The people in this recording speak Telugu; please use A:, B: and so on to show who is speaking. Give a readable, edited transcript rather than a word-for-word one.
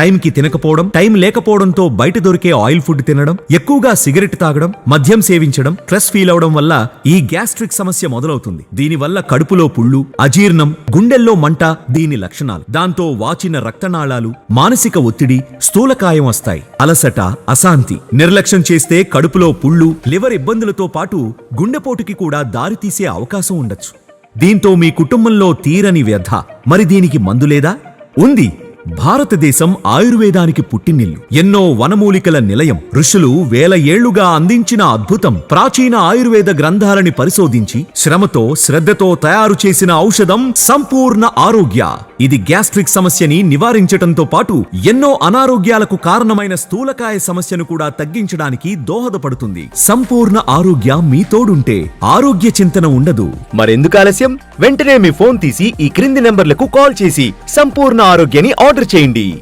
A: టైంకి తినకపోవడం, టైం లేకపోవడంతో బయట దొరికే ఆయిల్ ఫుడ్ తినడం, ఎక్కువగా సిగరెట్ తాగడం, మద్యం సేవించడం, స్ట్రెస్ ఫీల్ అవడం వల్ల ఈ గ్యాస్ట్రిక్ సమస్య మొదలవుతుంది. దీనివల్ల కడుపులో పుళ్ళు, అజీర్ణం, గుండెల్లో మంట దీని లక్షణాలు. దాంతో వాచిన రక్తనాళాలు, మానసిక ఒత్తిడి, స్థూలకాయం వస్తాయి. అలసట, అశాంతి. నిర్లక్ష్యం చేస్తే కడుపులో పుళ్ళు, లివర్ ఇబ్బందులతో పాటు గుండెపోటుకి కూడా దారితీసే అవకాశం ఉండొచ్చు. దీంతో మీ కుటుంబంలో తీరని వ్యధ. మరి దీనికి మందు లేదా? ఉంది. భారతదేశం ఆయుర్వేదానికి పుట్టినిల్లు. ఎన్నో వనమూలికల నిలయం. ఋషులు వేల ఏళ్లుగా అందించిన అద్భుతం. ప్రాచీన ఆయుర్వేద గ్రంథాలని పరిశోధించి శ్రమతో, శ్రద్ధతో తయారు చేసిన ఔషధం సంపూర్ణ ఆరోగ్య. ఇది గ్యాస్ట్రిక్ సమస్యని నివారించటంతో పాటు ఎన్నో అనారోగ్యాలకు కారణమైన స్థూలకాయ సమస్యను కూడా తగ్గించడానికి దోహదపడుతుంది. సంపూర్ణ ఆరోగ్య మీ తోడుంటే ఆరోగ్య చింతన ఉండదు.
B: మరెందుకు ఆలస్యం? వెంటనే మీ ఫోన్ తీసి ఈ క్రింది నెంబర్లకు కాల్ చేసి సంపూర్ణ ఆరోగ్యాన్ని ఆర్డర్ చేయండి.